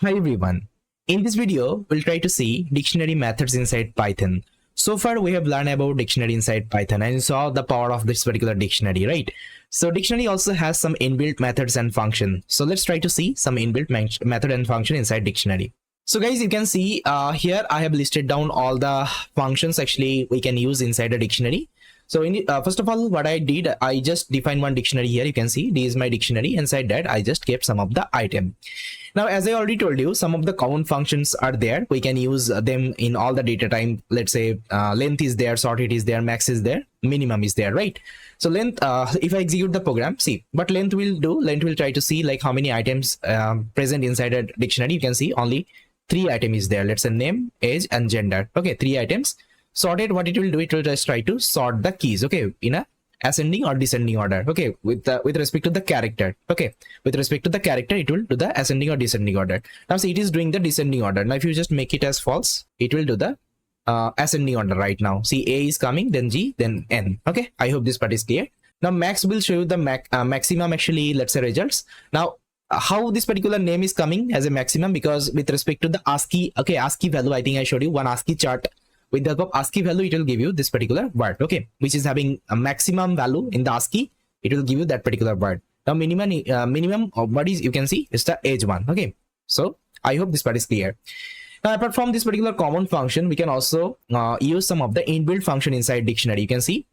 Hi everyone. In this video, we'll try to see dictionary methods inside Python. So far, we have learned about dictionary inside Python and you saw the power of this particular dictionary, right? So dictionary also has some inbuilt methods and function. So let's try to see some inbuilt method and function inside dictionary. So guys, you can see here I have listed down all the functions actually we can use inside a dictionary. So first of all, what I did, I just defined one dictionary here. You can see this is my dictionary. Inside that, I just kept some of the item. Now, as I already told you, some of the common functions are there. We can use them in all the data type. Let's say length is there, sorted is there, max is there, minimum is there, right? So length, if I execute the program, see what length will do. Length will try to see like how many items present inside a dictionary. You can see only 3 items is there. Let's say name, age, and gender. Okay, 3 items. Sorted, what it will do, it will just try to sort the keys, okay, in a ascending or descending order, okay, with respect to the character. Okay, with respect to the character, it will do the ascending or descending order. Now see, it is doing the descending order. Now if you just make it as false, it will do the ascending order right now. See, A is coming, then G, then N. Okay, I hope this part is clear. Now max will show you the maximum actually, let's say results. Now how this particular name is coming as a maximum, because with respect to the ASCII, okay, ASCII value, I think I showed you one ASCII chart. With the help of ASCII value, it will give you this particular word, okay, which is having a maximum value in the ASCII. It will give you that particular word. Now minimum of what is, you can see, is the age one. Okay, so I hope this part is clear. Now apart from this particular common function, we can also use some of the inbuilt function inside dictionary. You can see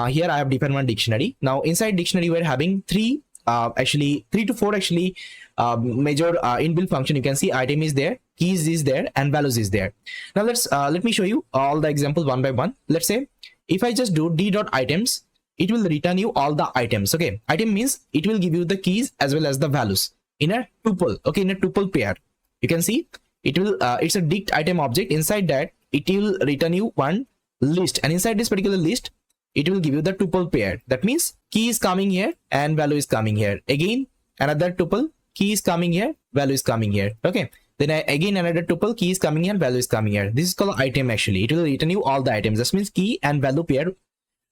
here I have defined one dictionary. Now inside dictionary, we're having 3 to 4 actually major inbuilt function. You can see item is there, keys is there, and values is there. Now let me show you all the examples one by one. Let's say if I just do d.items, it will return you all the items. Okay, item means it will give you the keys as well as the values in a tuple. Okay, in a tuple pair. You can see it will it's a dict item object. Inside that, it will return you one list, and inside this particular list, it will give you the tuple pair. That means key is coming here and value is coming here. Again another tuple, key is coming here, value is coming here. Okay, then again another tuple, key is coming here, value is coming here. This is called item actually. It will return you all the items. That means key and value pair.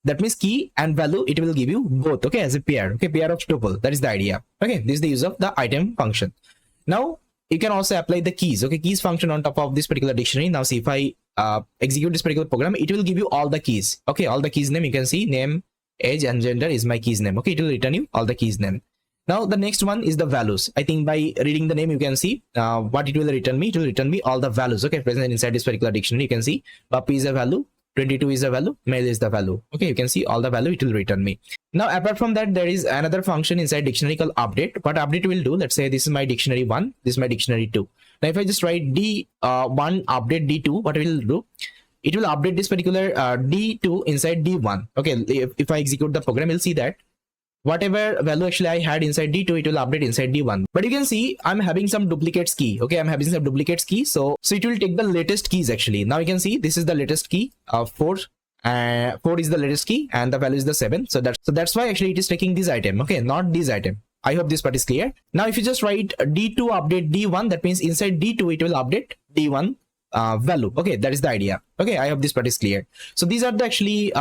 That means key and value, it will give you both, okay, as a pair. Okay, pair of tuple. That is the idea. Okay, this is the use of the item function. Now you can also apply the keys. Okay, keys function on top of this particular dictionary. Now see, if I execute this particular program, it will give you all the keys. Okay, all the keys name. You can see name, age, and gender is my keys name. Okay, it will return you all the keys name. Now the next one is the values. I think by reading the name, you can see what it will return me. It will return me all the values, okay, present inside this particular dictionary. You can see puppy is a value, 22 is a value, male is the value. Okay, you can see all the value it will return me. Now apart from that, there is another function inside dictionary called update. What update will do, let's say this is my dictionary 1, this is my dictionary 2. Now if I just write d1 update d2, what it will do, it will update this particular d2 inside d1. Okay, if I execute the program, you'll see that whatever value actually I had inside d2, it will update inside d1. But you can see I'm having some duplicates key. Okay, I'm having some duplicates key, so it will take the latest keys actually. Now you can see this is the latest key, 4 is the latest key, and the value is the 7. So that's why actually it is taking this item. Okay, not this item. I hope this part is clear. Now if you just write d2 update d1, that means inside d2 it will update d1 value. Okay, that is the idea. Okay, I hope this part is clear. So these are the actually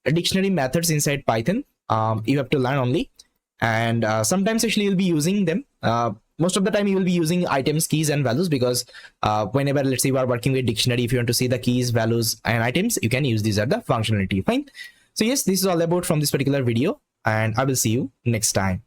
dictionary methods inside Python. You have to learn only, and sometimes actually you'll be using them. Most of the time you will be using items, keys, and values, because whenever, let's say, you are working with dictionary, if you want to see the keys, values, and items, you can use these are the functionality. Fine. So yes, this is all about from this particular video, and I will see you next time.